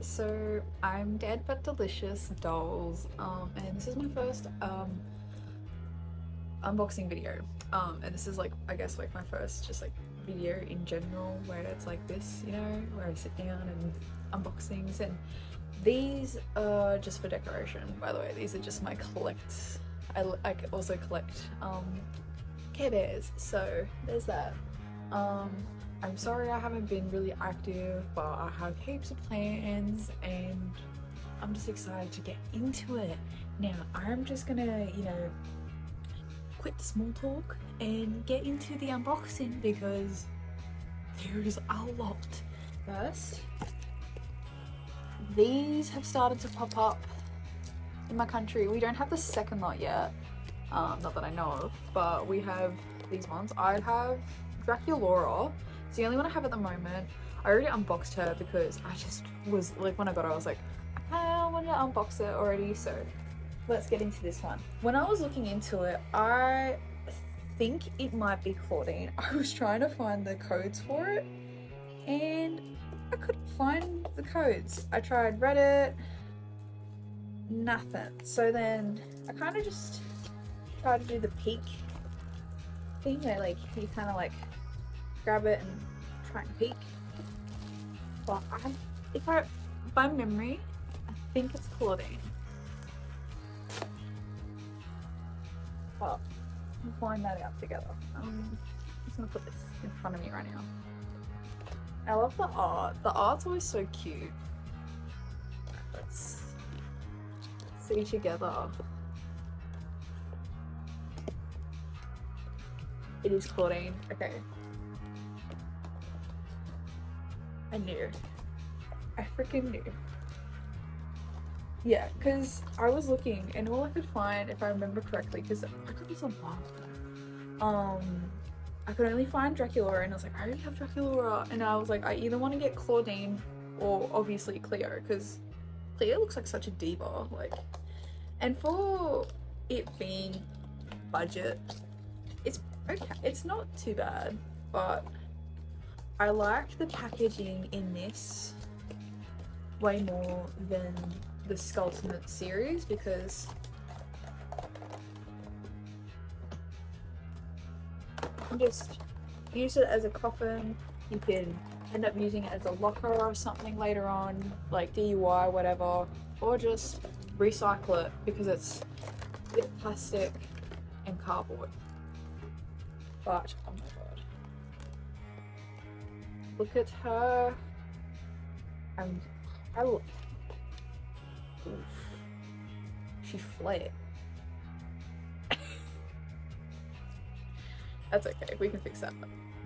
So I'm dead but delicious Dolls, and this is my first unboxing video. And this is like, I guess, like my first just like video in general where it's like this, where I sit down and unboxings. And these are just for decoration, by the way. These are just my collect. I also collect Care Bears, so there's that. I'm sorry I haven't been really active, but I have heaps of plans and I'm just excited to get into it. Now I'm just gonna, quit the small talk and get into the unboxing because there is a lot. First, these have started to pop up in my country. We don't have the second lot yet, not that I know of, but we have these ones. I have Draculaura. It's the only one I have at the moment. I already unboxed her because I just was like, when I got her I was like, I want to unbox it already, so let's get into this one. When I was looking into it, I think it might be Claudine. I was trying to find the codes for it and I couldn't find the codes. I tried Reddit, nothing. So then I kind of just tried to do the peek thing where like you kind of like grab it and try and peek. But by memory, I think it's Claudine. But we'll find that out together. I'm just gonna put this in front of me right now. I love the art. The art's always so cute. Let's see together. It is Claudine. Okay. I knew. I freaking knew. Yeah, because I was looking and all I could find, if I remember correctly, because I got these a while ago, I could only find Draculaura, and I was like, I already have Draculaura, and I was like, I either want to get Claudine or obviously Cleo, because Cleo looks like such a diva, like, and for it being budget, it's okay, it's not too bad, but I like the packaging in this way more than the Skulltimate series because you can just use it as a coffin. You can end up using it as a locker or something later on, like DIY, whatever, or just recycle it because it's with plastic and cardboard. But oh my god, look at her. Oof. She fled. That's okay, we can fix that.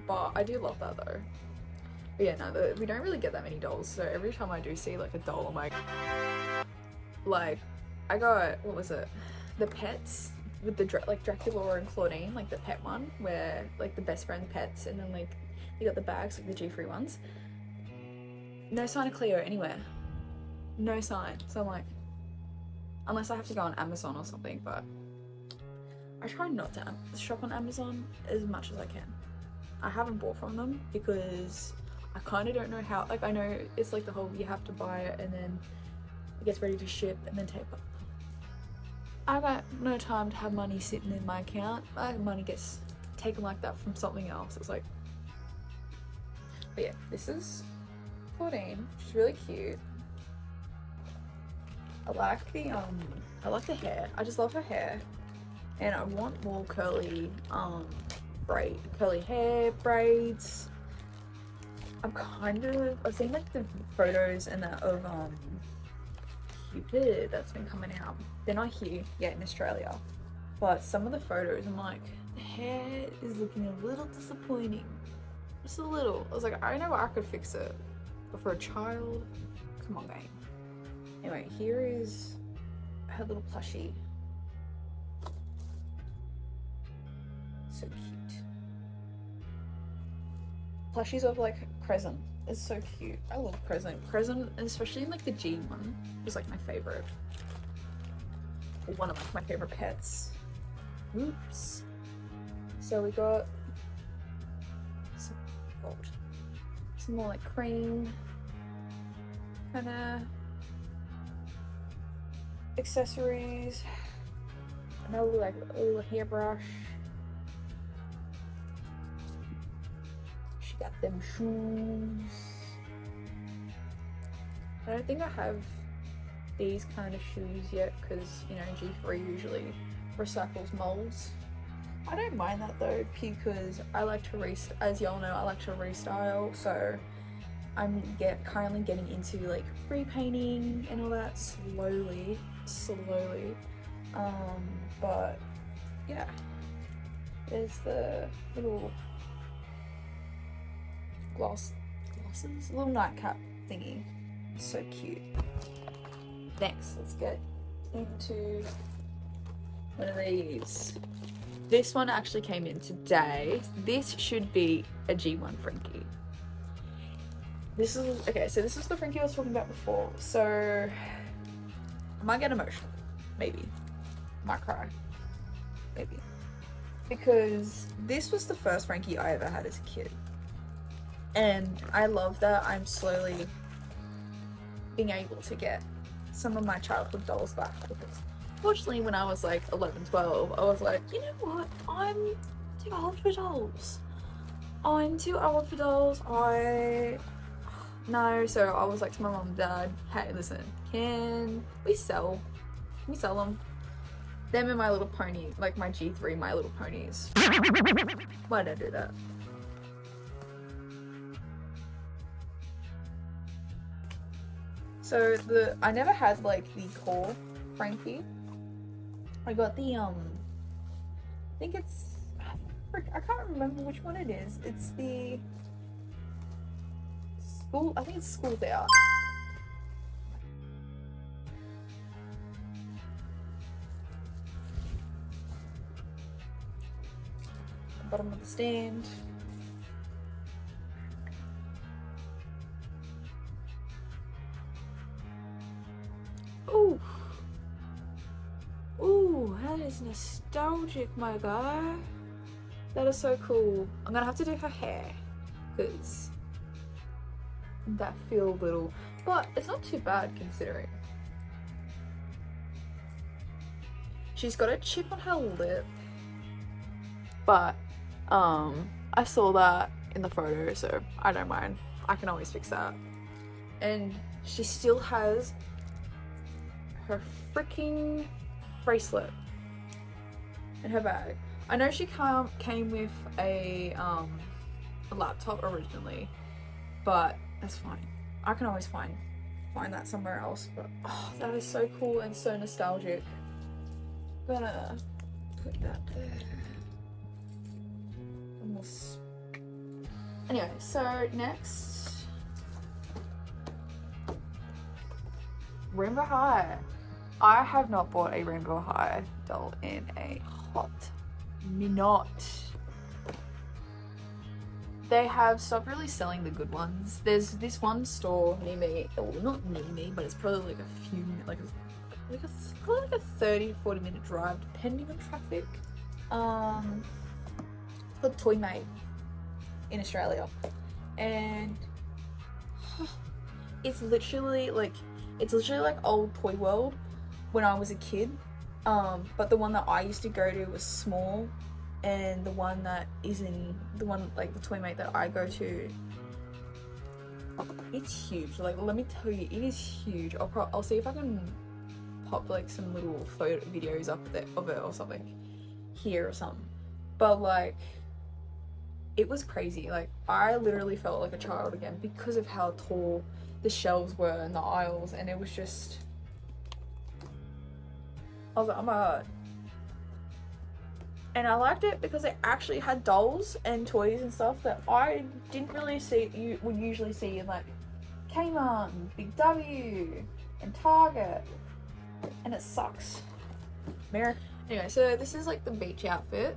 But I do love that though. But yeah, no, we don't really get that many dolls, so every time I do see like a doll, I'm like I got, what was it? The pets with the like Draculaura and Claudine, like the pet one, where like the best friend pets, and then like you got the bags, like the G-free ones. No sign of Cleo anywhere. No sign. So I'm like, unless I have to go on Amazon or something, but I try not to shop on Amazon as much as I can. I haven't bought from them because I kind of don't know how, like I know it's like the whole you have to buy it and then it gets ready to ship and then take up. I got no time to have money sitting in my account. My money gets taken like that from something else. It's like, but yeah, this is Claudine. She's really cute. I like the hair. I just love her hair, and I want more curly hair, braids. I've seen like the photos and that of Cupid that's been coming out. They're not here yet in Australia, but some of the photos I'm like, the hair is looking a little disappointing, just a little. I was like, I know I could fix it, but for a child, come on, gang. Anyway, here is her little plushie. So cute. Plushies of like Crescent. It's so cute. I love Crescent. Crescent, especially in like the G one, is like my favorite. One of my favorite pets. Oops. So we got some gold. Some more like cream kind of accessories. Another like a little hairbrush. She got them shoes. I don't think I have these kind of shoes yet because, you know, G3 usually recycles molds. I don't mind that though because I like to as y'all know, I like to restyle, so I'm currently getting into like repainting and all that slowly. But yeah, there's the little glasses, little nightcap thingy. It's so cute. Next, let's get into one of these. This one actually came in today. This should be a G1 Frankie. This is the Frankie I was talking about before. So I might get emotional, maybe. Might cry, maybe. Because this was the first Frankie I ever had as a kid. And I love that I'm slowly being able to get some of my childhood dolls back, because fortunately when I was like 11, 12, I was like, you know what, I'm too old for dolls. So I was like to my mom and dad, hey listen, can we sell them and My Little Pony, like my G3 My Little Ponies. Why did I do that? So I never had like the core Frankie. I got the I think I can't remember which one it is. It's the school, I think it's School's Out. Bottom of the stand. Ooh, that is nostalgic, my guy. That is so cool. I'm gonna have to do her hair because that feel little, but it's not too bad considering. She's got a chip on her lip, but I saw that in the photo, so I don't mind. I can always fix that. And she still has her freaking bracelet in her bag. I know she came with a laptop originally, but that's fine. I can always find that somewhere else. But oh, that is so cool and so nostalgic. Gonna put that there. Almost. Anyway, so next, Rainbow High. I have not bought a Rainbow High doll in a hot minute. They have stopped really selling the good ones. There's this one store near me, well not near me, but it's probably like a few, probably like a 30 to 40 minute drive depending on traffic. It's called Toy Mate in Australia, and it's literally like old Toy World when I was a kid, but the one that I used to go to was small, and the one that like the Toy Mate that I go to, it's huge. Like, let me tell you, it is huge. I'll see if I can pop like some little photo videos up of it or something here or something, but like it was crazy. Like, I literally felt like a child again because of how tall the shelves were and the aisles, and it was just, I was like, oh my god. And I liked it because it actually had dolls and toys and stuff that I didn't really see, you would usually see in like Kmart and Big W and Target, and it sucks. Anyway, so this is like the beach outfit.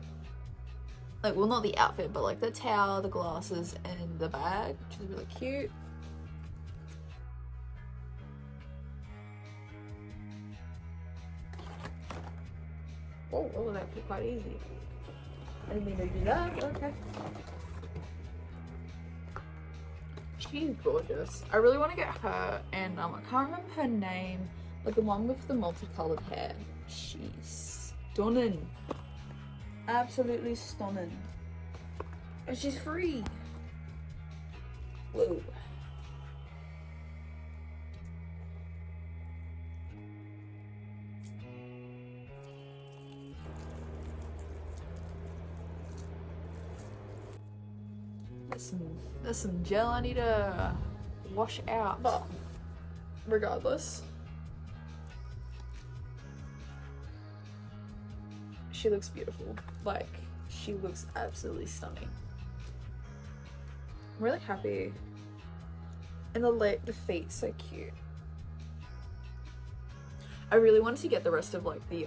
Like, well, not the outfit, but like the towel, the glasses, and the bag, which is really cute. Oh, that was quite easy. I didn't mean to do that, but okay. She she's gorgeous. I really want to get her, and I can't remember her name, but the one with the multicolored hair. She's stunning. Absolutely stunning. And she's free. Whoa. There's some gel I need to wash out. But regardless, she looks beautiful. Like, she looks absolutely stunning. I'm really happy. And the feet, so cute. I really wanted to get the rest of like the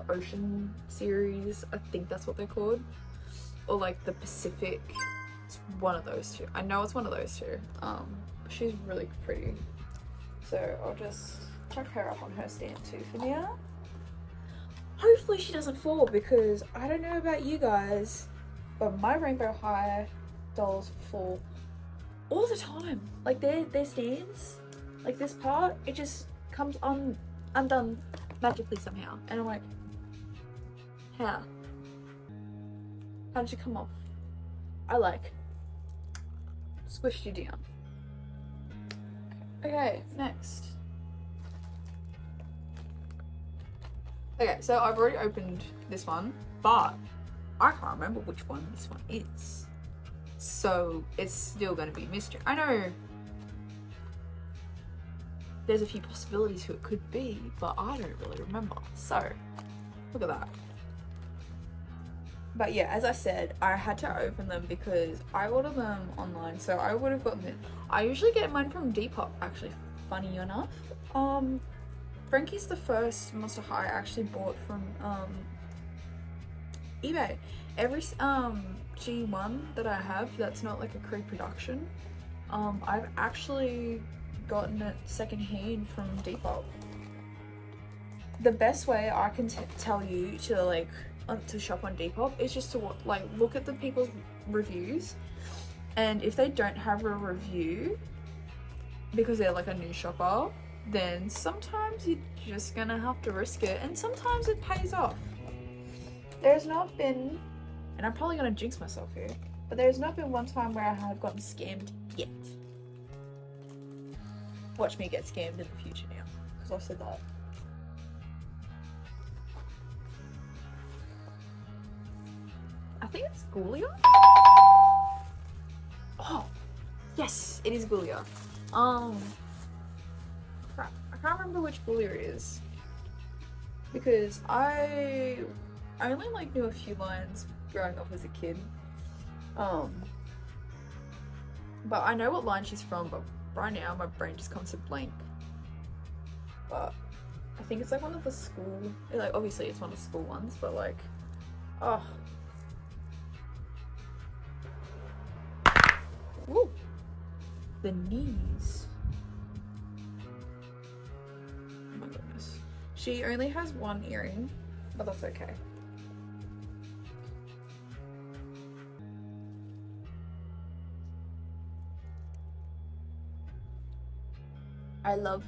Ocean series. I think that's what they're called. Or like the Pacific. It's one of those two. I know it's one of those two. She's really pretty. So I'll just chuck her up on her stand too for now. Hopefully she doesn't fall, because I don't know about you guys, but my Rainbow High dolls fall all the time. Like their stands, like this part, it just comes undone magically somehow. And I'm like, how? How did you come off? I like squished you down. Okay, next. Okay, so I've already opened this one, but I can't remember which one this one is. So it's still going to be a mystery. I know there's a few possibilities who it could be, but I don't really remember. So look at that. But yeah, as I said, I had to open them because I ordered them online, so I would have gotten it. I usually get mine from Depop, actually, funny enough. Frankie's the first Monster High I actually bought from eBay. Every G1 that I have that's not like a pre-production, I've actually gotten it secondhand from Depop. The best way I can tell you to like to shop on Depop is just to like look at the people's reviews, and if they don't have a review because they're like a new shopper, then sometimes you're just gonna have to risk it, and sometimes it pays off. There's not been, and I'm probably gonna jinx myself here, but there's not been one time where I have gotten scammed yet. Watch me get scammed in the future now, because I've said that. I think it's Ghoulia. Oh, yes, it is Ghoulia. Crap, I can't remember which Ghoulia it is, because I only like knew a few lines growing up as a kid. But I know what line she's from, but right now my brain just comes to blank. But I think it's like one of the school, like obviously it's one of the school ones, but like, oh. Woo! The knees. Oh my goodness. She only has one earring, but that's okay. I love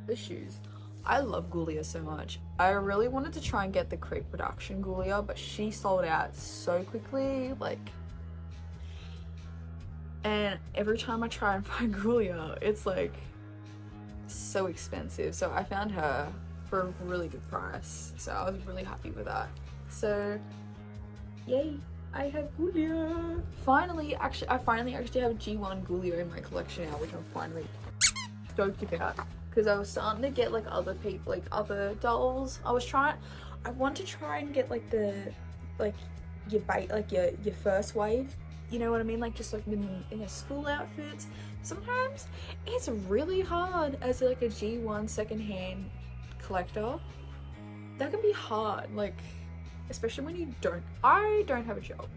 the shoes. I love Ghoulia so much. I really wanted to try and get the creep production Ghoulia, but she sold out so quickly, like. And every time I try and find Ghoulia, it's like so expensive. So I found her for a really good price. So I was really happy with that. So yay, I have Ghoulia. I finally actually have G1 Ghoulia in my collection now, which I'm finally stoked about. Because I was starting to get like other people, like other dolls. I want to try and get like your first wave. You know what I mean? Like just like in a school outfit. Sometimes it's really hard as like a G1 secondhand collector. That can be hard, like especially when I don't have a job.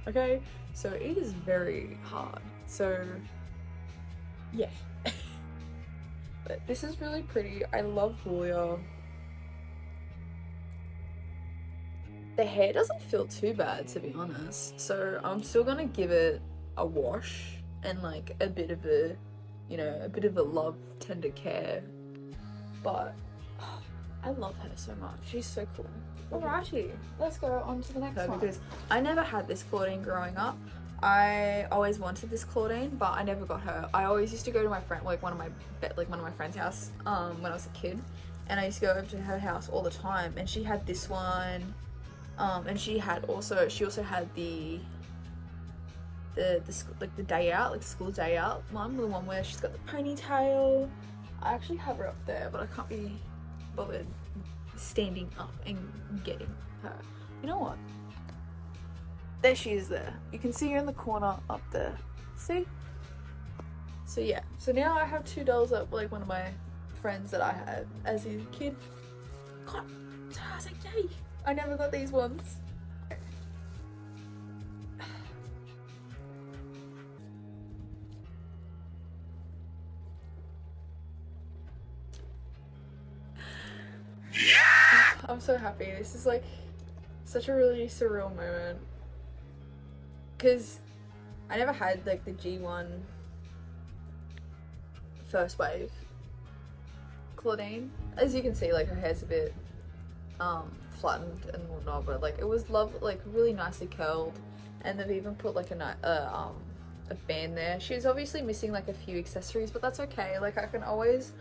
Okay? So it is very hard. So yeah. But this is really pretty. I love Ghoulia. The hair doesn't feel too bad, to be honest. So I'm still gonna give it a wash and like a bit of a, you know, a bit of a love, tender care. But oh, I love her so much. She's so cool. Alrighty, let's go on to the next one. Because I never had this Claudine growing up. I always wanted this Claudine, but I never got her. I always used to go to my friend, like one of my friend's house, when I was a kid, and I used to go over to her house all the time. And she had this one, and she also had the like the day out, like school day out one, the one where she's got the ponytail. I actually have her up there, but I can't be bothered standing up and getting her. You know what? There she is there. You can see her in the corner up there. See? So yeah. So now I have 2 dolls that were like one of my friends that I had as a kid. God, I was like, yay! I never got these ones. I'm so happy. This is like such a really surreal moment. Because I never had like the G1 first wave Claudine. As you can see, like her hair's a bit flattened and whatnot, but like it was like really nicely curled, and they've even put like a band there. She's obviously missing like a few accessories, but that's okay. Like I can always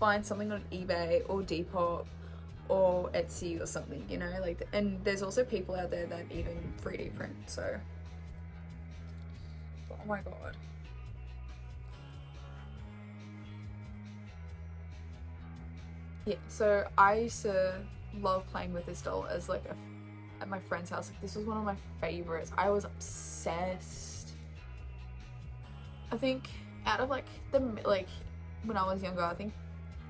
find something on eBay or Depop or Etsy or something, you know, like, and there's also people out there that even 3D print, so oh my god. Yeah, so I used to love playing with this doll as like at my friend's house. Like this was one of my favorites. I was obsessed. I think out of like when I was younger, I think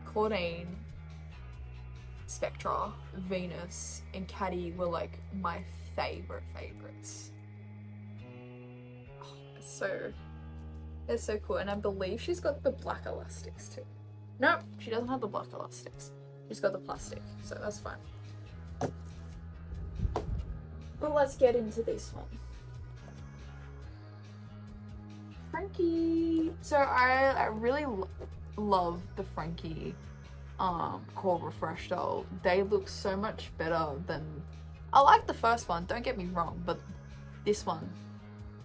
Claudine, Spectra, Venus, and Caddy were like my favorites. Oh, it's so cool, and I believe she's got the black elastics too. Nope, she doesn't have the black elastics. She's got the plastic, so that's fine. But let's get into this one. Frankie. So I really love the Frankie core refresh doll. They look so much better than, I like the first one, don't get me wrong, but this one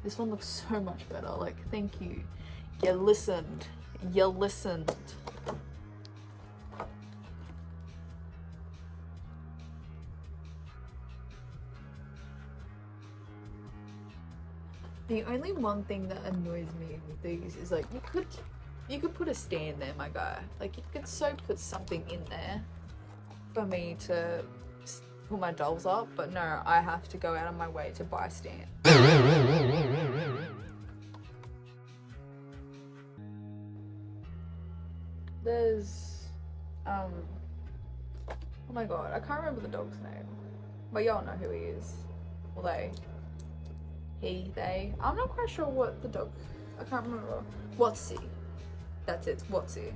looks so much better. Like, thank you. You listened. The only one thing that annoys me with these is like you could put a stand there, my guy. Like you could so put something in there for me to put my dolls up, but no, I have to go out of my way to buy a stand. There's oh my god, I can't remember the dog's name, but y'all know who he is. Well, they. I'm not quite sure what the dog. I can't remember. Watsy. That's it. Watsy.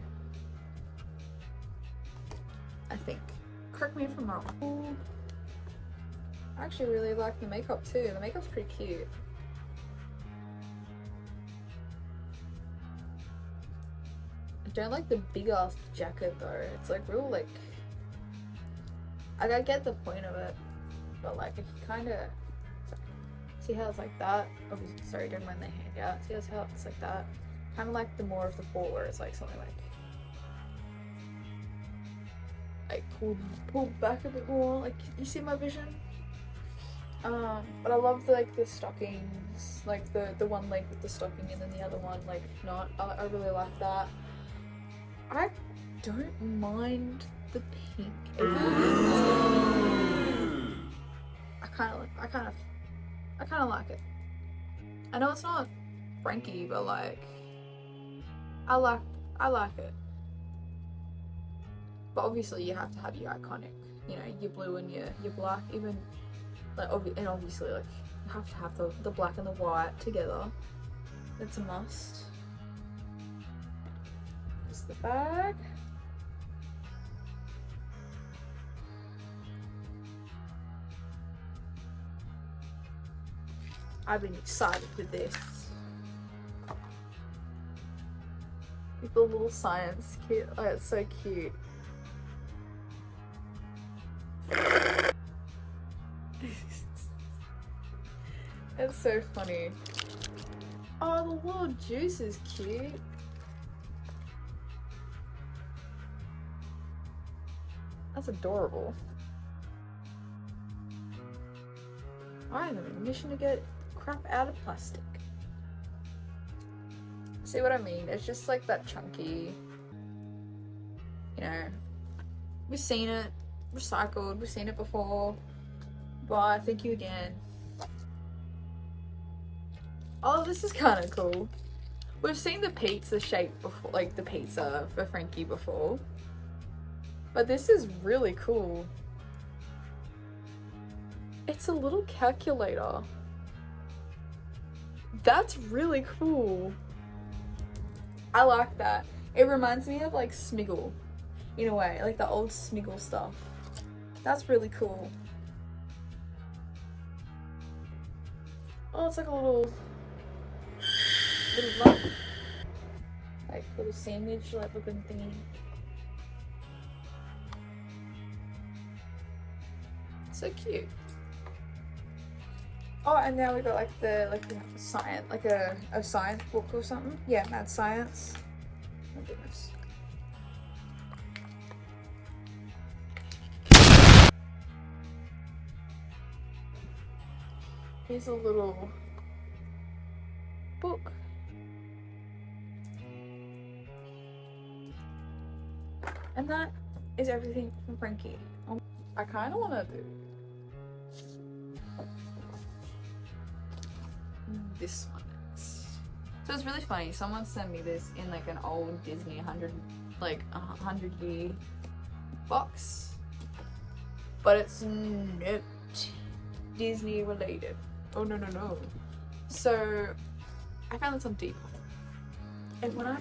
I think. Correct me if I'm wrong. I actually really like the makeup too. The makeup's pretty cute. I don't like the big ass jacket though. It's like real like. I get the point of it, but like if you kind of. See how it's like that? Obviously, sorry, don't mind the hand. Yeah, see how it's like that? Kind of like the more of the fall where it's like something like pulled back a bit more. Like, you see my vision? But I love like the stockings, like the one leg with the stocking and then the other one like not. I really like that. I don't mind the pink. I kind of like it. I know it's not Frankie, but like I like it. But obviously you have to have your iconic, you know, your blue and your black, even like and obviously like you have to have the black and the white together. It's a must. Here's the bag. I've been excited with this. the little science kit. Oh, it's so cute. It's so funny. Oh, the little juice is cute. That's adorable. I am on a mission to get crap out of plastic. See what I mean? It's just like that chunky, you know, we've seen it recycled, we've seen it before, but thank you again. Oh, this is kind of cool. We've seen the pizza shape before, like the pizza for Frankie before, but this is really cool. It's a little calculator. That's really cool. I like that. It reminds me of like Smiggle in a way, like the old Smiggle stuff. That's really cool. Oh, it's like a little lump. Like little sandwich like looking thingy. So cute. Oh, and now we got like the science, like a science book or something. Yeah, mad science. Oh goodness. Here's a little book. And that is everything from Frankie. I kind of want to do this one next. So it's really funny. Someone sent me this in like an old Disney 100-year box, but it's not Disney related. Oh no. So I found this on Depop, and when I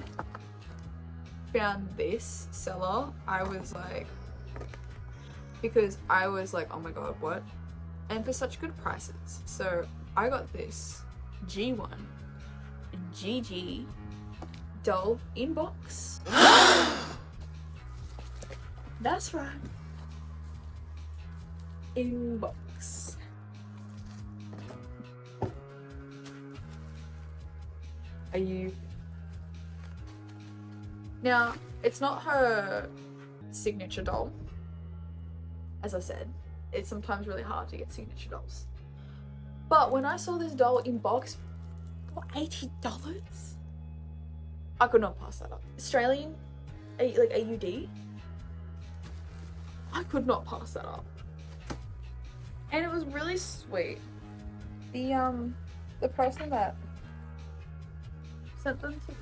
found this seller, I was like, because I was like, oh my god, what? And for such good prices. So I got this G1 GG doll inbox. That's right. Inbox. Are you? Now, it's not her signature doll. As I said, it's sometimes really hard to get signature dolls. But when I saw this doll in box for $80, I could not pass that up. Australian, like AUD, I could not pass that up. And it was really sweet. The person that sent them to,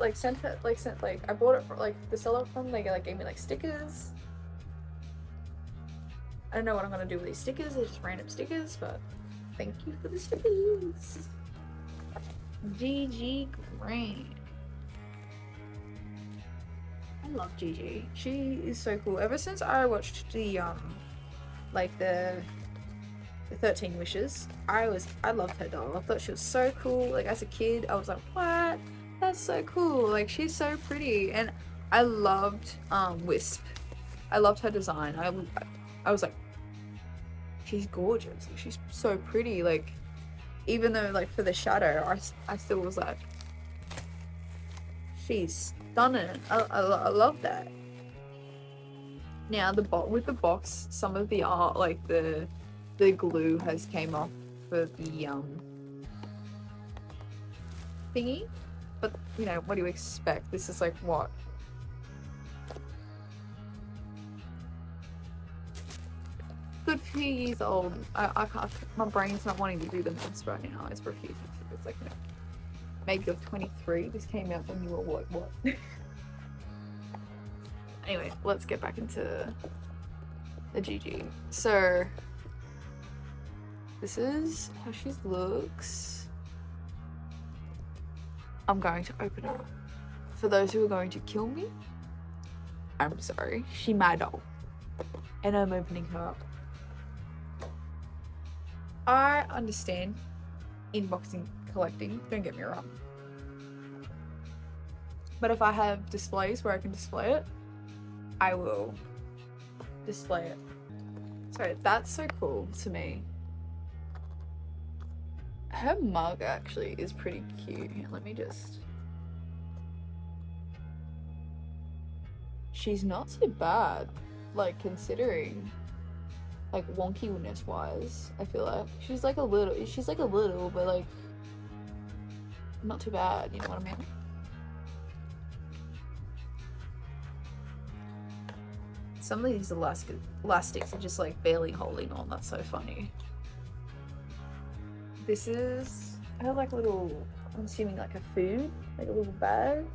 I bought it for like the seller from, they like gave me like stickers. I don't know what I'm gonna do with these stickers. They're just random stickers, but thank you for the stickers. GG Grant. I love Gigi. She is so cool. Ever since I watched the 13 Wishes, I loved her doll. I thought she was so cool. Like as a kid, I was like, what? That's so cool. Like she's so pretty. And I loved Wisp. I loved her design. I was like, she's gorgeous. Like, she's so pretty. Like even though like for the shadow, I still was like, she's stunning. I love that. Now with the box, some of the art, like the glue has came off for the thingy, but you know, what do you expect? This is like what, good few years old. I can't, my brain's not wanting to do the maths right now. It's refusing. It's like, you know, maybe you're 23. This came out when you were what? Anyway, let's get back into the GG. So this is how she looks. I'm going to open her up. For those who are going to kill me, I'm sorry. She my doll. And I'm opening her up. I understand unboxing collecting, don't get me wrong. But if I have displays where I can display it, I will display it. So that's so cool to me. Her mug actually is pretty cute. Let me just... She's not so bad, like, considering, like, wonkiness wise. I feel like she's like a little, but like not too bad, you know what I mean? Some of these elastics are just like barely holding on. That's so funny. This is, I have like a little, I'm assuming like a food, like a little bag.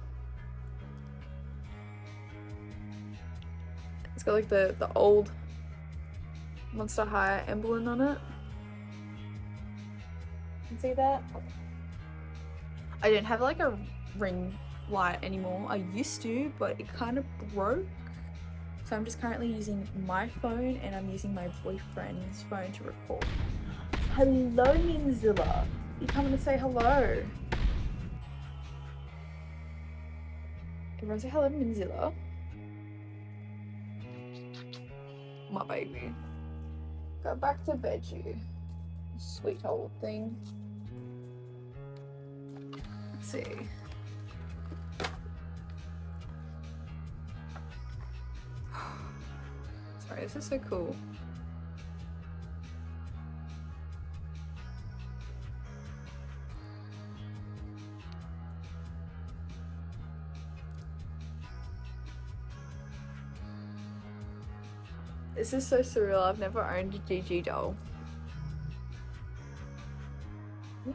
It's got like the old Monster High emblem on it. You can see that? I don't have like a ring light anymore. I used to, but it kind of broke. So I'm just currently using my phone and I'm using my boyfriend's phone to record. Hello, Minzilla. You coming to say hello? Everyone say hello to Minzilla. My baby. Go back to bed, you sweet old thing. Let's see. Sorry, this is so cool. This is so surreal. I've never owned a GG doll. Yeah,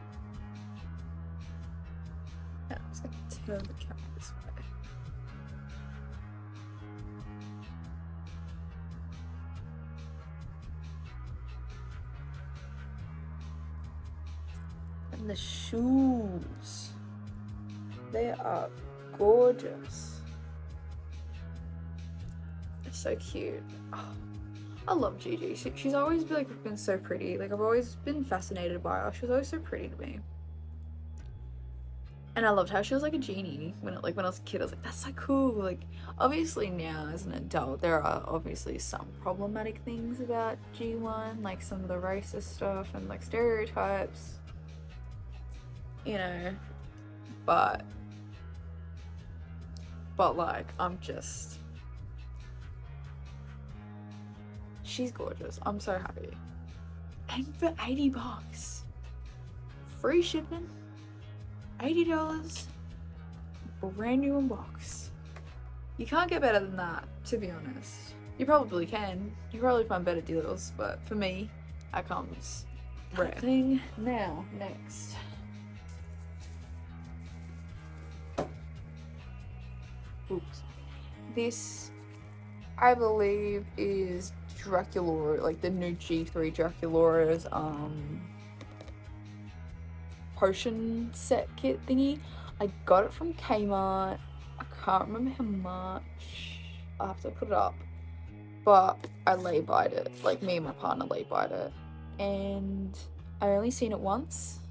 I'm just gonna turn the camera this way. And the shoes. They are gorgeous. They're so cute. Oh. I love Gigi. She's always been so pretty. Like, I've always been fascinated by her. She was always so pretty to me. And I loved how she was like a genie when I was a kid. I was like, that's so cool. Like, obviously now as an adult, there are obviously some problematic things about G1, like some of the racist stuff and like stereotypes, you know. But like, she's gorgeous. I'm so happy. And for $80, free shipping, $80, brand new Unbox. You can't get better than that, to be honest. You probably can. You probably find better deals, but for me, that comes rare. Thing now, next. Oops. This, I believe, is Draculaura, like the new G3 Draculaura's potion set kit thingy. I got it from Kmart. I can't remember how much. I'll have to put it up. But I lay-buyed it. Like, me and my partner lay-buyed it. And I only seen it once.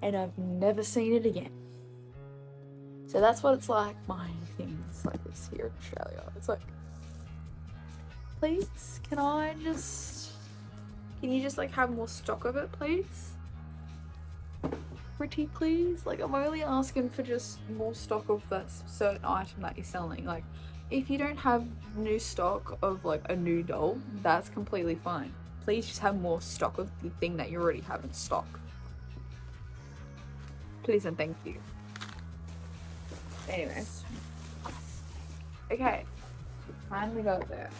And I've never seen it again. So that's what it's like buying things like this here in Australia. It's like, please, can you just like have more stock of it, please? Pretty please? Like, I'm only asking for just more stock of that certain item that you're selling. Like, if you don't have new stock of like a new doll, that's completely fine. Please just have more stock of the thing that you already have in stock. Please and thank you. Anyways. Okay. Finally got there.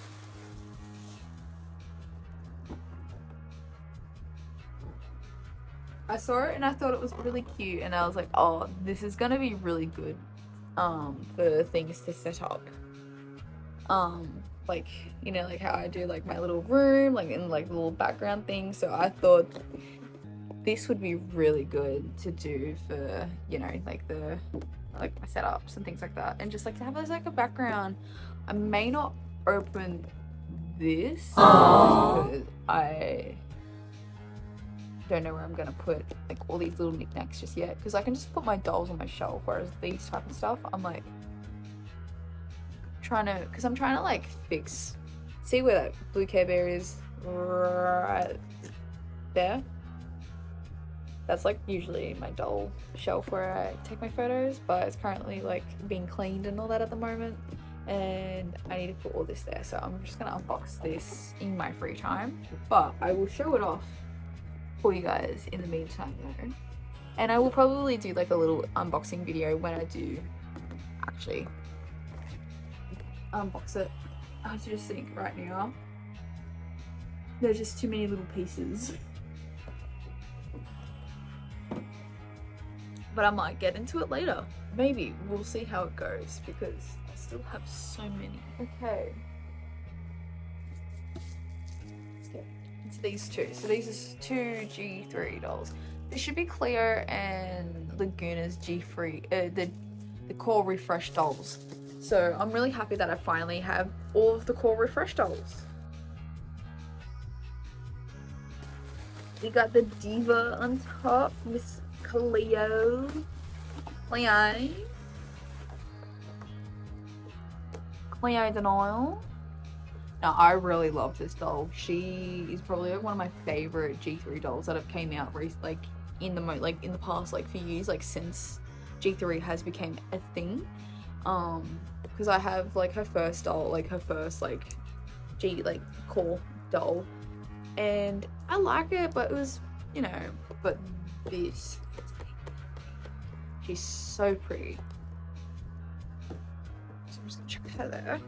I saw it and I thought it was really cute and I was like, oh, this is gonna be really good for things to set up. Like, you know, like how I do like my little room, like in like the little background thing. So I thought this would be really good to do for, you know, like my setups and things like that, and just like to have as like a background. I may not open this because I don't know where I'm gonna put like all these little knickknacks just yet, because I can just put my dolls on my shelf, whereas these type of stuff I'm like, trying to, because I'm trying to like fix, see where that blue Care Bear is, right there. That's like usually my doll shelf where I take my photos, but it's currently like being cleaned and all that at the moment, and I need to put all this there. So I'm just gonna unbox this in my free time, but I will show it off for you guys in the meantime though. And I will probably do like a little unboxing video when I do actually unbox it. I just think right now there's just too many little pieces. But I might get into it later. Maybe. We'll see how it goes because I still have so many. Okay. Let's get into these two. So these are two G3 dolls. This should be Cleo and Laguna's G3, the core refresh dolls. So I'm really happy that I finally have all of the core refresh dolls. We got the Diva on top, Miss Cleo. Denial. Now I really love this doll. She is probably like one of my favorite G3 dolls that have came out like in the past like few years, like since G3 has became a thing. Because I have like her first doll, like her first like core doll, and I like it, but it was, you know, but this, she's so pretty. So I'm just gonna chuck her there.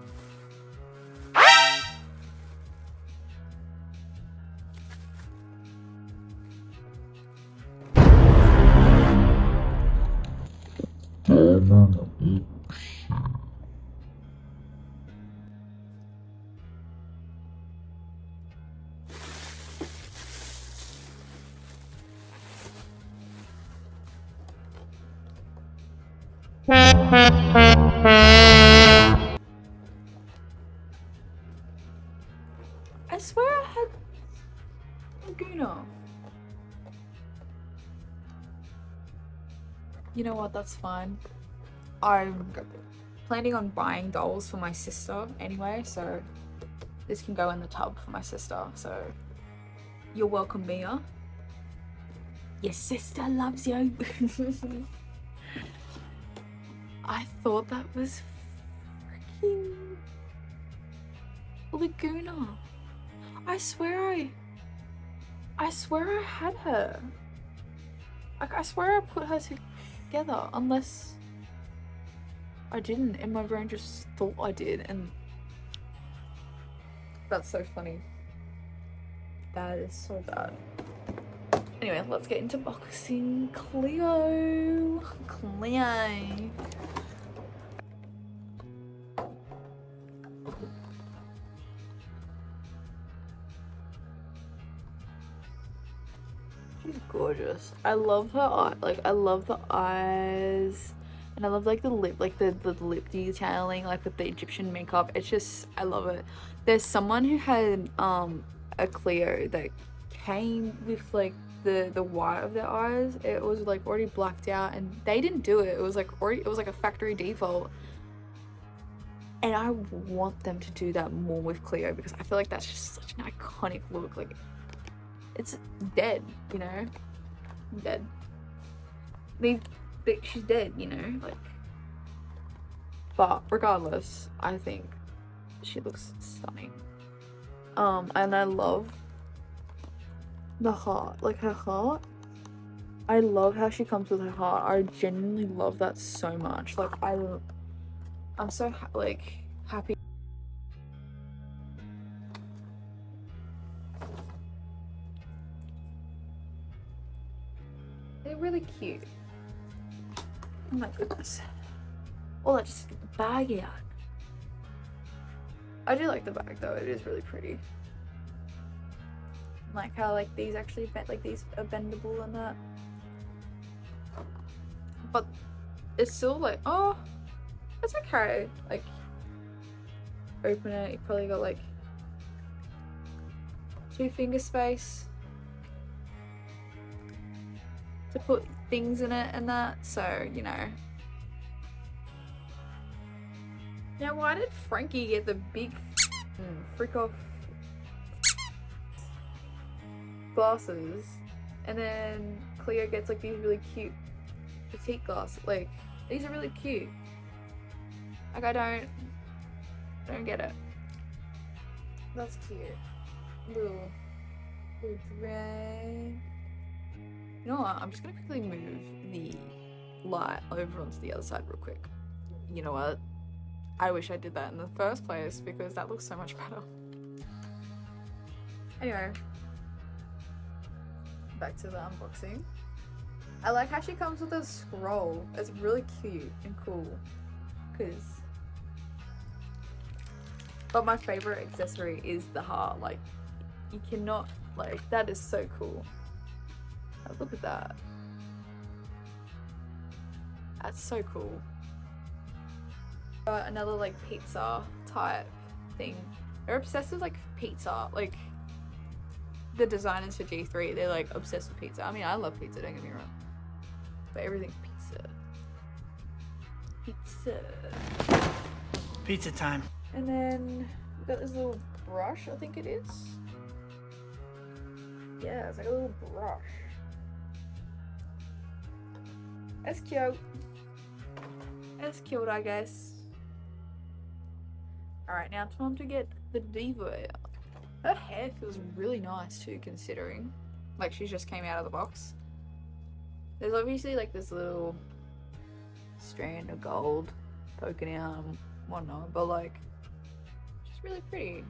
I swear I had Laguna. You know what, that's fine. I'm planning on buying dolls for my sister anyway, so this can go in the tub for my sister. So you're welcome, Mia. Your sister loves you. I thought that was freaking Laguna. I swear I had her. Like, I swear I put her together, unless I didn't, and my brain just thought I did, and that's so funny. That is so bad. Anyway, let's get into boxing Cleo. She's gorgeous. I love her eye. Like, I love the eyes, and I love like the lip, like the lip detailing, like with the Egyptian makeup. It's just, I love it. There's someone who had a Cleo that came with like the white of their eyes. It was like already blacked out, and they didn't do it. It was like a factory default. And I want them to do that more with Cleo, because I feel like that's just such an iconic look. Like, it's dead, you know? Dead. She's dead, you know? Like, but regardless, I think she looks stunning. And I love the heart, like her heart. I love how she comes with her heart. I genuinely love that so much. Like, I'm so happy. They're really cute. Oh my goodness. Oh, let's just get the bag out. I do like the bag though. It is really pretty. Like how like these actually these are bendable and that. But it's still like, oh, it's okay. Like, open it, you probably got like 2 finger space to put things in it and that, so, you know. Now, why did Frankie get the big freak off glasses, and then Cleo gets like these really cute petite glasses? Like, these are really cute. Like, I don't get it. That's cute. Little gray. You know what? I'm just gonna quickly move the light over onto the other side real quick. You know what? I wish I did that in the first place because that looks so much better. Anyway, back to the unboxing. I like how she comes with a scroll. It's really cute and cool. But my favorite accessory is the heart. Like, you cannot, like, that is so cool. Oh, look at that. That's so cool. Another like pizza type thing. They're obsessed with like pizza. Like, the designers for G3, they're like obsessed with pizza. I mean, I love pizza, don't get me wrong. But everything's pizza. Pizza time. And then we've got this little brush, I think it is. Yeah, it's like a little brush. That's cute. That's cute, I guess. Alright, now time to get the diva out. Her hair feels really nice too, considering. Like, she just came out of the box. There's obviously like this little strand of gold poking out and whatnot, but like, she's really pretty.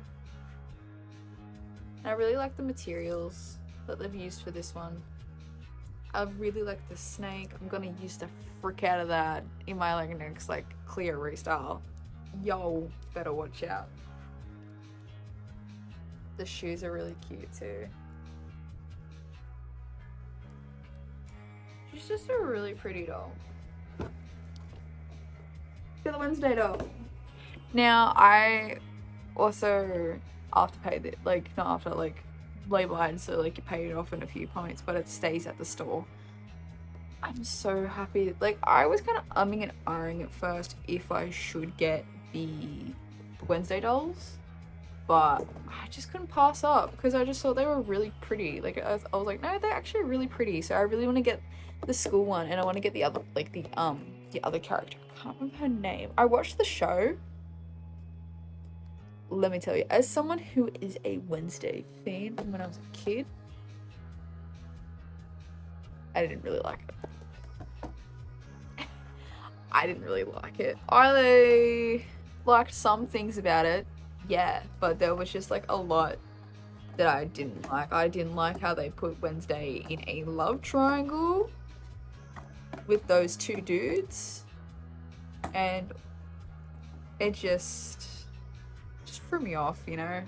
And I really like the materials that they've used for this one. I really like the snake. I'm gonna use the frick out of that in my like next like Cleo restyle. Yo, better watch out. The shoes are really cute too. She's just a really pretty doll. Got the Wednesday doll. Now I also afterpaid it, like not after, like lay-by, so like you pay it off in a few points, but it stays at the store. I'm so happy. Like, I was kind of umming and ahhing at first if I should get the Wednesday dolls, but I just couldn't pass up because I just thought they were really pretty. Like, I was like, no, they're actually really pretty. So I really want to get the school one, and I want to get the other, like the other character. I can't remember her name. I watched the show. Let me tell you, as someone who is a Wednesday fan from when I was a kid, I didn't really like it. I didn't really like it. I liked some things about it, yeah, but there was just like a lot that I didn't like. I didn't like how they put Wednesday in a love triangle with those two dudes, and it just threw me off, you know.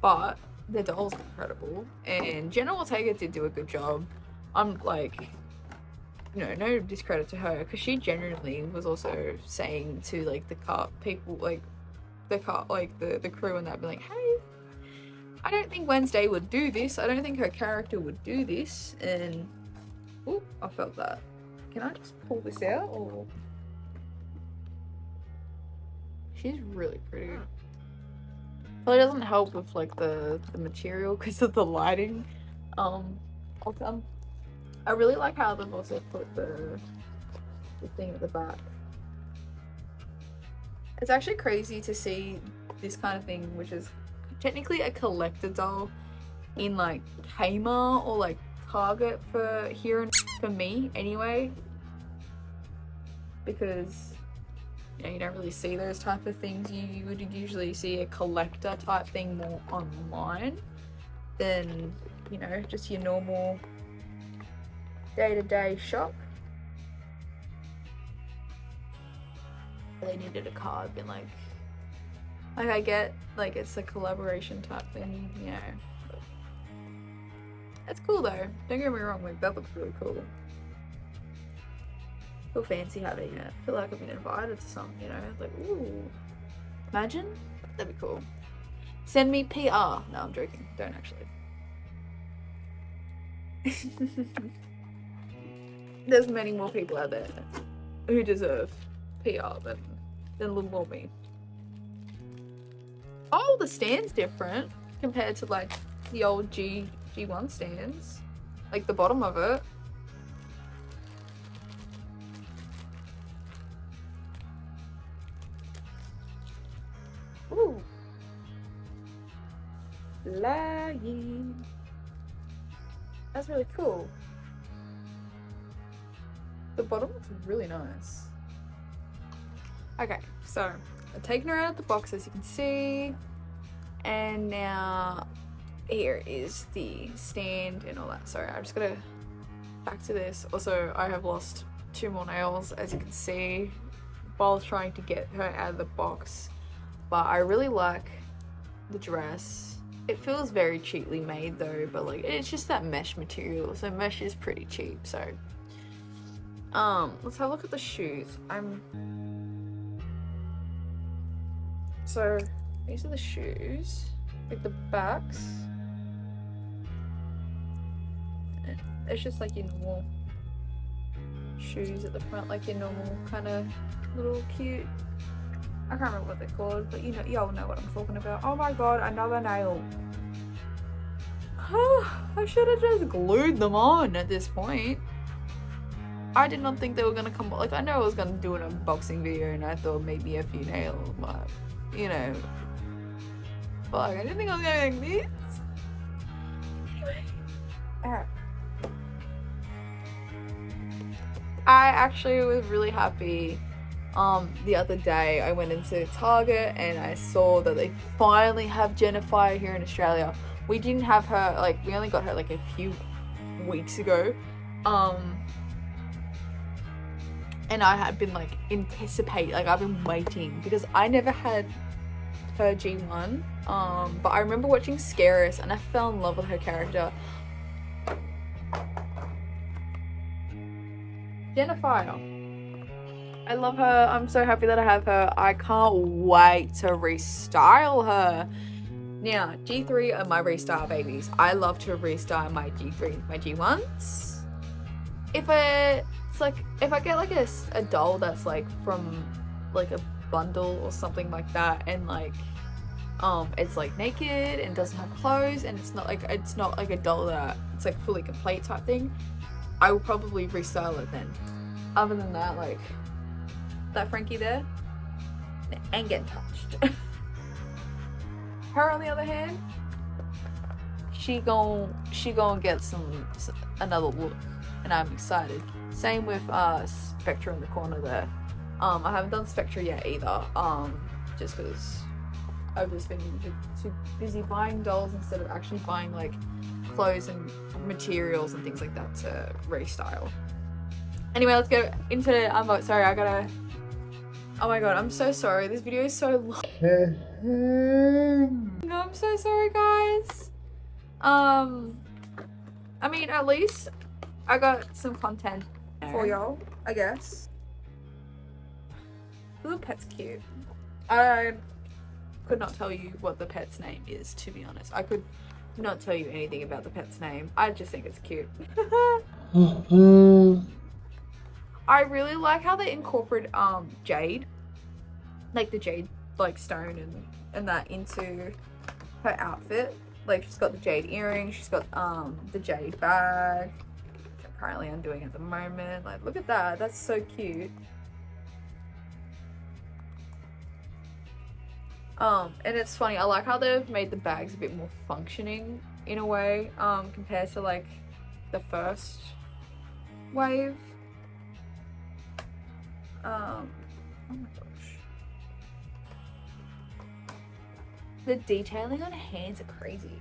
But the doll's incredible, and Jenna Ortega did do a good job. I'm like, you know, no discredit to her, because she genuinely was also saying to like the car people, like the crew and that, be like, hey, I don't think Wednesday would do this. I don't think her character would do this. And oh, I felt that. Can I just pull this out? Or she's really pretty. Well, it doesn't help with like the material because of the lighting. I really like how they've also put the thing at the back. It's actually crazy to see this kind of thing, which is technically a collector doll, in like Kmart or like Target for here and for me anyway, because you know, you don't really see those type of things. You would usually see a collector type thing more online than, you know, just your normal day-to-day shop. They needed a card, been like I get like it's a collaboration type thing, you know. But it's cool though. Don't get me wrong, like that looks really cool. Feel fancy having it. Feel like I've been invited to something, you know. Like, ooh, imagine, that'd be cool. Send me PR. No, I'm joking. Don't actually. there's many more people out there who deserve PR than little me. Oh, the stand's different compared to like the old G1 stands. Like the bottom of it. Ooh. Lying. That's really cool. The bottom looks really nice. Okay, so I've taken her out of the box as you can see. And now here is the stand and all that. Sorry, I'm just gonna back to this. Also, I have lost 2 more nails as you can see while trying to get her out of the box. But I really like the dress. It feels very cheaply made though, but like it's just that mesh material. So mesh is pretty cheap. So let's have a look at the shoes. So these are the shoes, like the backs. It's just like your normal shoes at the front, like your normal kind of little cute. I can't remember what they're called, but you know, y'all know what I'm talking about. Oh my god, another nail. I should have just glued them on at this point. I did not think they were gonna come. Like, I know I was gonna do an unboxing video and I thought maybe a few nails, but you know. But like, I didn't think I was gonna like this. Anyway. Alright. I actually was really happy. The other day I went into Target and I saw that they finally have Jennifer here in Australia. We didn't have her, like, we only got her like a few weeks ago. And I had been like I've been waiting because I never had her G1. But I remember watching Scarus and I fell in love with her character. Jennifer. I love her. I'm so happy that I have her. I can't wait to restyle her. Now, G3 are my restyle babies. I love to restyle my G3, my G1s. If I get like a doll that's like from like a bundle or something like that, and like it's like naked and doesn't have clothes, and it's not like a doll that it's like fully complete type thing, I will probably restyle it then. Other than that, like that Frankie there ain't getting touched. Her on the other hand, she gon' get another look, and I'm excited. Same with Spectra in the corner there. I haven't done Spectra yet either. Just because I've just been too busy buying dolls instead of actually buying like clothes and materials and things like that to restyle. Anyway, let's go into the unbox. Sorry, I gotta. Oh my god, I'm so sorry. This video is so long. I'm so sorry, guys. I mean, at least I got some content for y'all, I guess. The little pet's cute. I could not tell you what the pet's name is, to be honest. I could not tell you anything about the pet's name. I just think it's cute. I really like how they incorporate jade, like the jade like stone and that into her outfit. Like, she's got the jade earrings, she's got the jade bag, which I'm currently undoing at the moment. Like, look at that, that's so cute. And it's funny, I like how they've made the bags a bit more functioning in a way, compared to like the first wave. Oh my gosh. The detailing on her hands are crazy.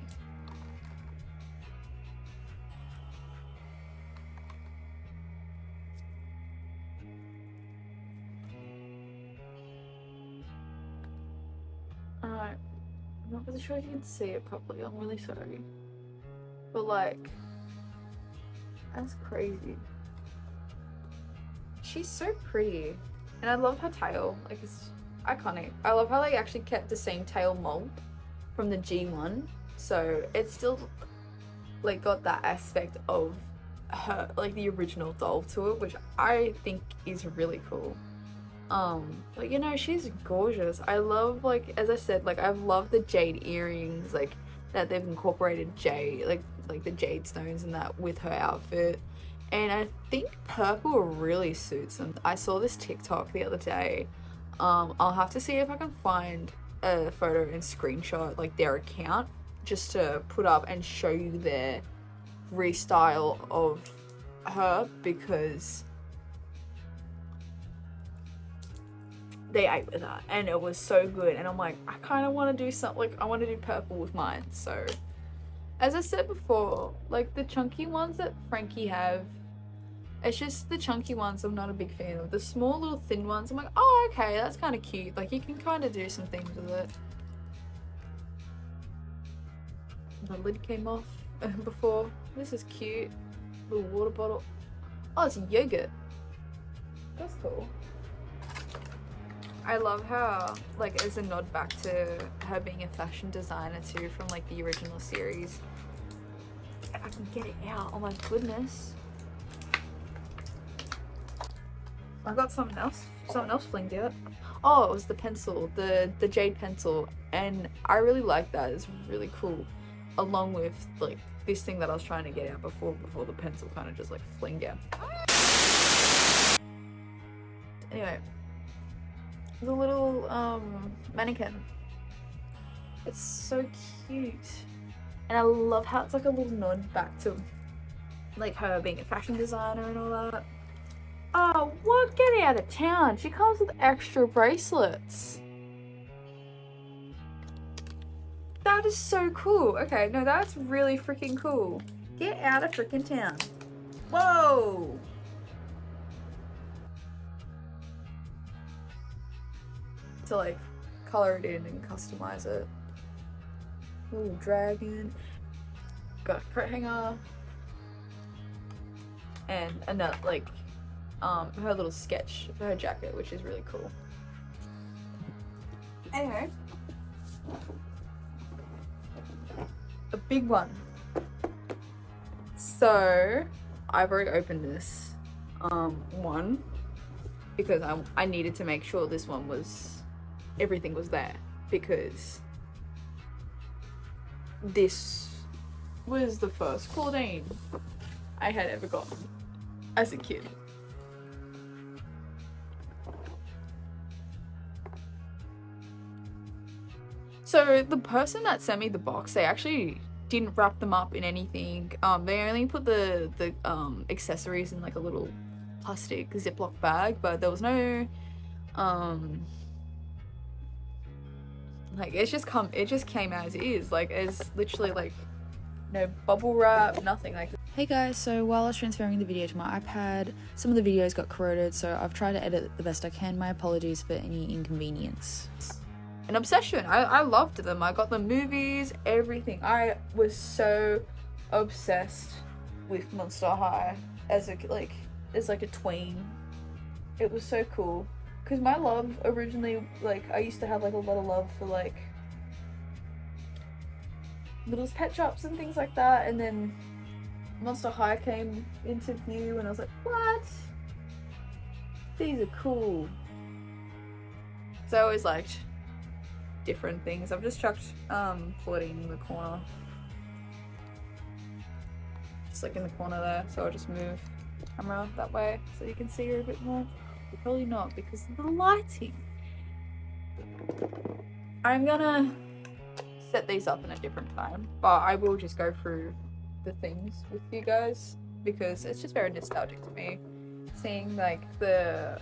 I'm not really sure if you can see it properly. I'm really sorry. But like, that's crazy. She's so pretty. And I love her tail. Like, it's iconic. I love how they actually kept the same tail mold from the G1. So it's still like got that aspect of her, like the original doll to it, which I think is really cool. But you know, she's gorgeous. I love, like, as I said, like I love the jade earrings, like that they've incorporated jade, like the jade stones and that with her outfit. And I think purple really suits them. I saw this TikTok the other day. I'll have to see if I can find a photo and screenshot like their account just to put up and show you their restyle of her, because they ate with her and it was so good. And I'm like, I kind of want to do something, like I want to do purple with mine. So as I said before, like the chunky ones that Frankie have, it's just the chunky ones I'm not a big fan of. The small little thin ones, I'm like, oh okay, that's kind of cute. Like you can kind of do some things with it. The lid came off before. This is cute. Little water bottle. Oh, it's yogurt. That's cool. I love how, like, as a nod back to her being a fashion designer too from like the original series. If I can get it out, oh my goodness. I got something else flinged out. Oh, it was the pencil, the jade pencil, and I really like that. It's really cool, along with like this thing that I was trying to get out before the pencil kind of just like flinged out. Anyway, the little mannequin. It's so cute, and I love how it's like a little nod back to like her being a fashion designer and all that. Oh, what? Get out of town. She comes with extra bracelets. That is so cool. Okay, no, that's really freaking cool. Get out of freaking town. Whoa. To like color it in and customize it. Little dragon. Got a coat hanger. And another, like, her little sketch for her jacket, which is really cool. Anyway, a big one. So I've already opened this one because I needed to make sure this one was, everything was there, because this was the first Claudine I had ever gotten as a kid. So the person that sent me the box, they actually didn't wrap them up in anything. They only put the accessories in like a little plastic Ziploc bag, but there was no like it just came as is. Like it's literally like no bubble wrap, nothing like that. Hey guys, so while I was transferring the video to my iPad, some of the videos got corroded, so I've tried to edit the best I can. My apologies for any inconvenience. An obsession. I loved them. I got the movies, everything. I was so obsessed with Monster High as a tween. It was so cool. Because my love originally, like, I used to have like a lot of love for like little pet shops and things like that, and then Monster High came into view and I was like, what? These are cool. So I always liked different things. I've just chucked Claudine in the corner. Just like in the corner there, so I'll just move the camera that way so you can see her a bit more. But probably not because of the lighting. I'm gonna set these up in a different time, but I will just go through the things with you guys because it's just very nostalgic to me. Seeing like the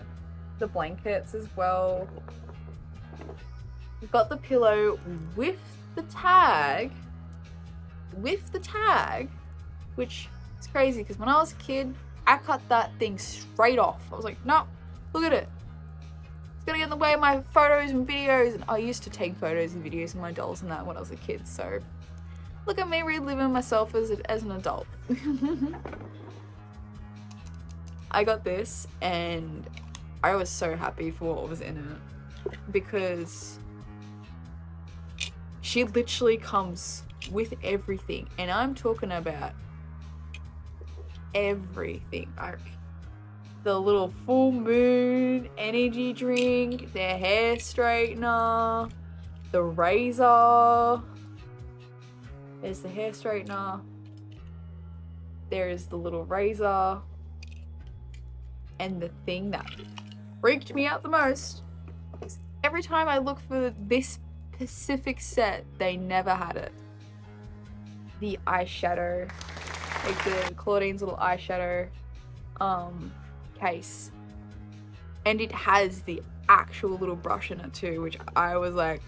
blankets as well. We've got the pillow with the tag, which is crazy because when I was a kid, I cut that thing straight off. I was like, no, look at it. It's gonna get in the way of my photos and videos. And I used to take photos and videos of my dolls and that when I was a kid. So look at me reliving myself as an adult. I got this and I was so happy for what was in it because she literally comes with everything, and I'm talking about everything. Like the little full moon energy drink, their hair straightener, the razor. There's the hair straightener. There is the little razor. And the thing that freaked me out the most is every time I look for this specific set, they never had it. The eyeshadow, like the Claudine's little eyeshadow case. And it has the actual little brush in it too, which I was like,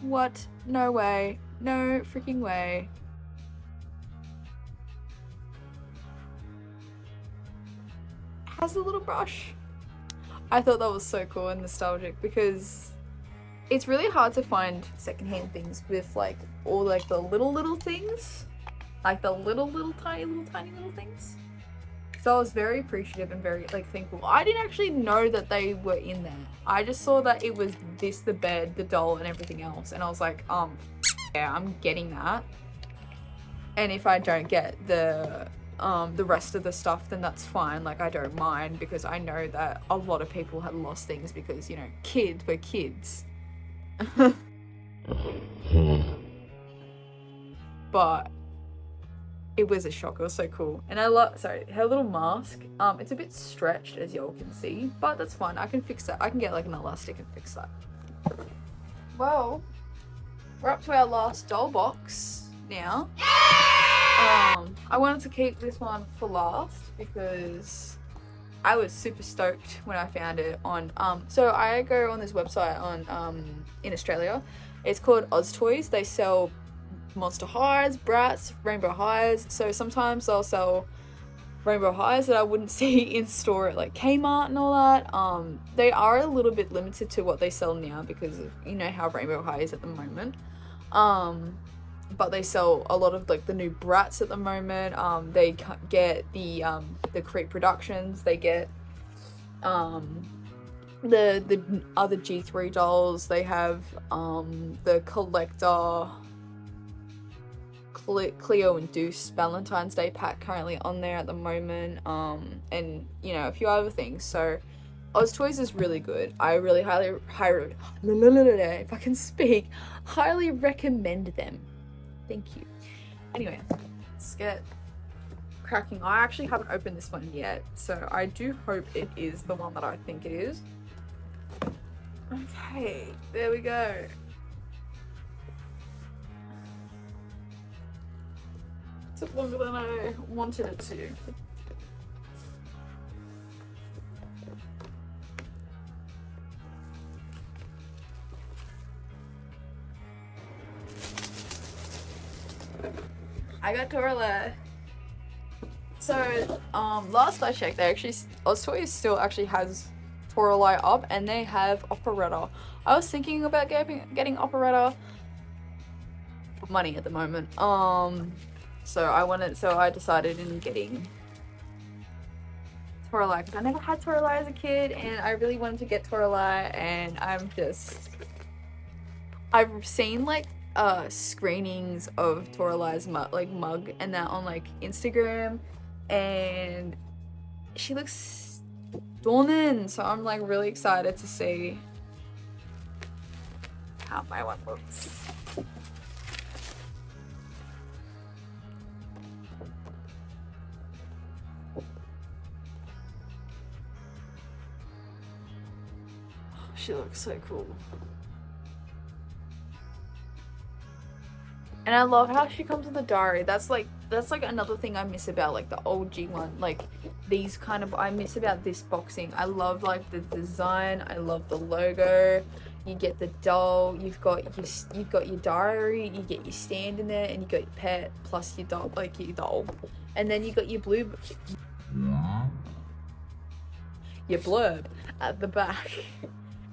what? No way. No freaking way. Has a little brush. I thought that was so cool and nostalgic because it's really hard to find secondhand things with like all like the little things, like the little tiny little things. So I was very appreciative and very like thankful. I didn't actually know that they were in there. I just saw that it was this, the bed, the doll, and everything else, and I was like, yeah, I'm getting that. And if I don't get the rest of the stuff, then that's fine. Like, I don't mind because I know that a lot of people had lost things because, you know, kids were kids. But it was a shock. It was so cool. And I love, sorry, her little mask, it's a bit stretched as y'all can see, but that's fine. I can fix that. I can get like an elastic and fix that. Well, we're up to our last doll box now. I wanted to keep this one for last because I was super stoked when I found it on so I go on this website on in Australia. It's called Oz Toys. They sell Monster Highs, Bratz, Rainbow Highs. So sometimes they'll sell Rainbow Highs that I wouldn't see in store at like Kmart and all that. They are a little bit limited to what they sell now because of, you know, how Rainbow High is at the moment. But they sell a lot of like the new Bratz at the moment. They get the Creep Productions. They get the other G3 dolls. They have the Collector Cleo and Deuce Valentine's Day pack currently on there at the moment. And you know, a few other things. So Oz Toys is really good. I really highly if I can speak, highly recommend them. Thank you. Anyway, let's get cracking. I actually haven't opened this one yet, so I do hope it is the one that I think it is. Okay, there we go. Took longer than I wanted it to. I got Torla. So, last I checked, they actually, Oz Toys still actually has Toralei up, and they have Operetta. I was thinking about getting Operetta for money at the moment. So I decided in getting Toralei because I never had Toralei as a kid, and I really wanted to get Toralei, and I've seen like screenings of Toralei's mug and that on like Instagram, and she looks stunning, so I'm like really excited to see how my one looks. She looks so cool. And I love how she comes with a diary. That's like another thing I miss about like the OG one. Like these kind of, I miss about this boxing. I love like the design. I love the logo. You get the doll. You've got your diary. You get your stand in there, and you got your pet plus your doll, and then you got your your blurb at the back,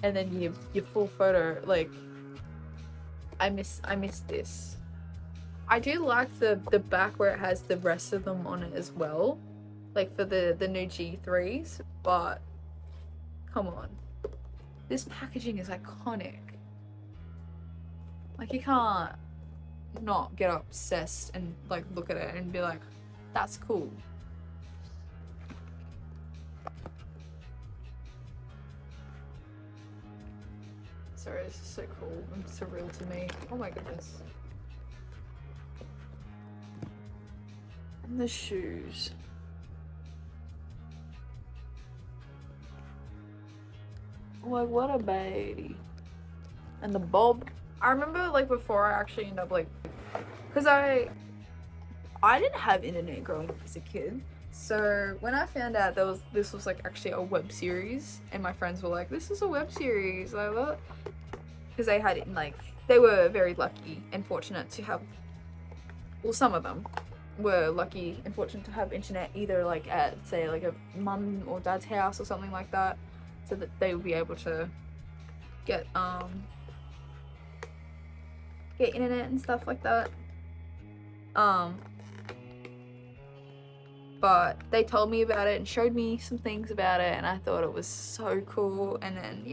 and then your full photo. Like I miss this. I do like the back where it has the rest of them on it as well, like for the new G3s, but come on, this packaging is iconic. Like you can't not get obsessed and like look at it and be like, That's cool. Sorry, this is so cool and surreal to me. Oh my goodness. And the shoes. Like, what a baby. And the bob. I remember, like, before I actually ended up, like, because I didn't have internet growing up as a kid. So when I found out this was like actually a web series, and my friends were like, "This is a web series," like what? Because they had it in, like, they were very lucky and fortunate to have. Well, some of them were lucky and fortunate to have internet either like at, say, like a mum or dad's house or something like that, so that they would be able to get internet and stuff like that. But they told me about it and showed me some things about it, and I thought it was so cool. And then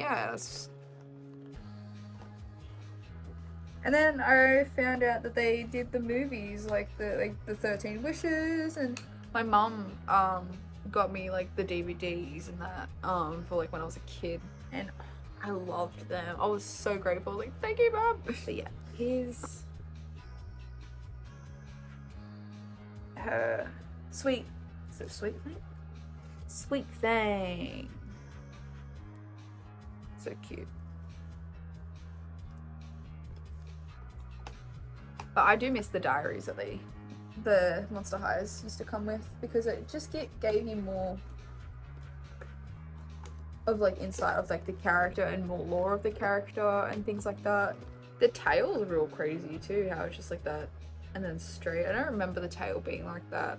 and then I found out that they did the movies, like the 13 Wishes, and my mum got me like the DVDs and that for like when I was a kid, and I loved them. I was so grateful. Like, thank you, Mum. But yeah, here's her sweet thing. Sweet thing. So cute. But I do miss the diaries that the Monster Highs used to come with, because it just gave you more of like insight of like the character and more lore of the character and things like that. The tail is real crazy too, how it's just like that and then straight. I don't remember the tail being like that.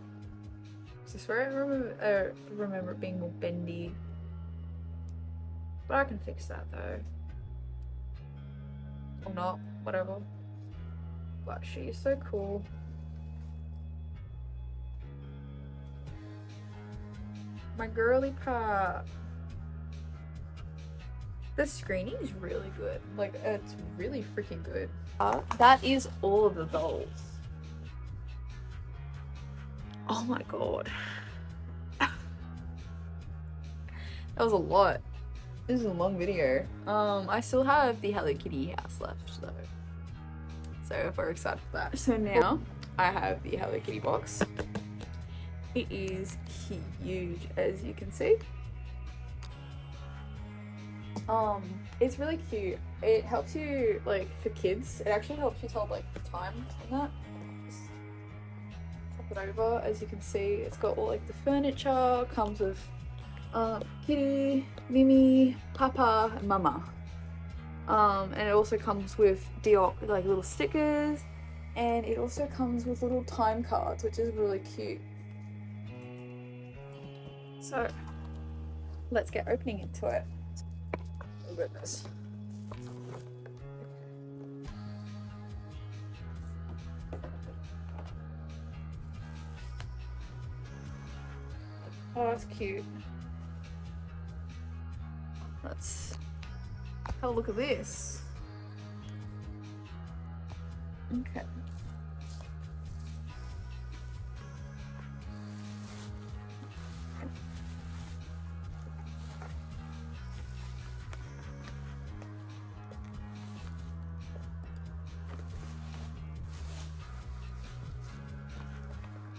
I swear I remember it being more bendy. But I can fix that though. Or not, whatever. But she is so cool. My girly pop. The screening is really good. Like, it's really freaking good. That is all of the dolls. Oh my god. That was a lot. This is a long video. I still have the Hello Kitty house left though. So we're excited for that. So now I have the Hello Kitty box. It is huge, as you can see. It's really cute. It helps you, like, for kids, it actually helps you tell like the time on that. Just flip it over. As you can see, it's got all like the furniture, comes with Kitty, Mimi, Papa, and Mama. And it also comes with like little stickers, and it also comes with little time cards, which is really cute. So let's get opening into it. Oh goodness. Oh, that's cute. Let's have a look at this. Okay.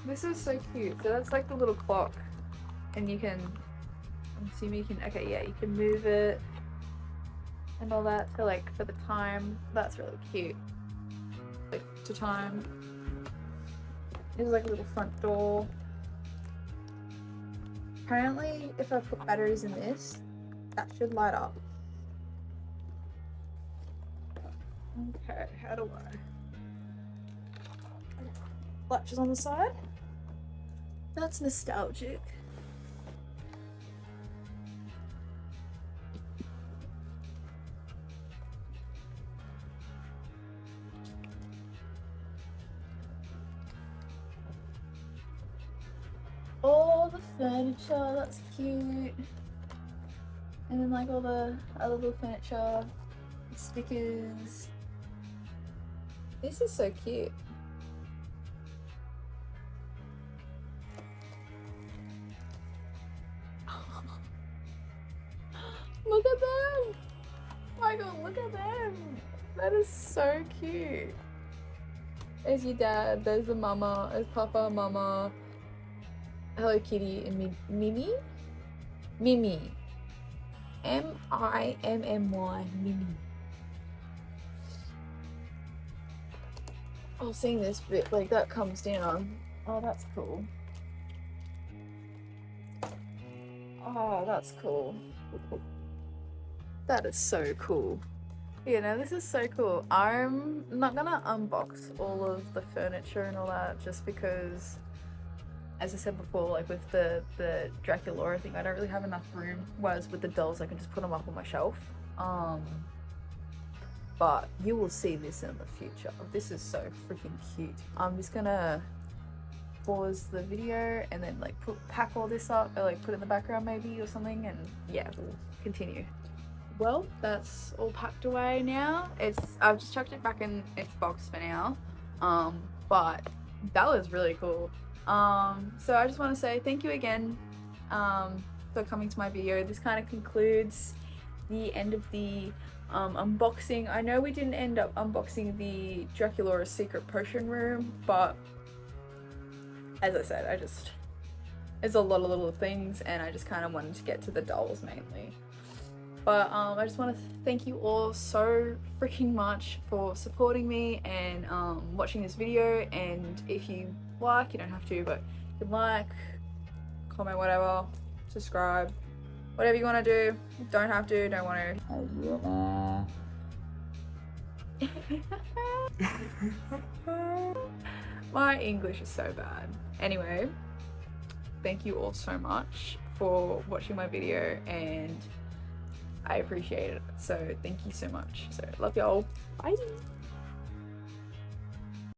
This is so cute. So that's like the little clock, and you can, I'm assuming you can, okay, yeah, you can move it and all that to like for the time. That's really cute. Like to time. There's like a little front door. Apparently, if I put batteries in this, that should light up. Okay, how do I? Latches on the side. That's nostalgic. All the furniture, that's cute. And then like all the other little furniture, stickers. This is so cute. my god, look at them. That is so cute. There's your dad, there's the mama, there's Papa, Mama, Hello Kitty, and Mimi? Mimi. Mimmy. Mimi. Oh, seeing this bit, like, that comes down. Oh, that's cool. Oh, that's cool. That is so cool. You know, this is so cool. I'm not gonna unbox all of the furniture and all that just because, as I said before, like with the Draculaura thing, I don't really have enough room. Whereas with the dolls, I can just put them up on my shelf. But you will see this in the future. This is so freaking cute. I'm just gonna pause the video and then like pack all this up, or like put it in the background maybe or something, and yeah, we'll continue. Well, that's all packed away now. I've just chucked it back in its box for now. But that was really cool. So I just want to say thank you again for coming to my video. This kind of concludes the end of the unboxing. I know we didn't end up unboxing the Draculaura's secret potion room, but as I said, it's a lot of little things, and I just kind of wanted to get to the dolls mainly. But I just want to thank you all so freaking much for supporting me and watching this video. And if you like, you don't have to, but you can like, comment, whatever, subscribe, whatever you want to do. Don't have to, don't want to. My English is so bad. Anyway, thank you all so much for watching my video, and I appreciate it. So thank you so much. So love y'all. Bye.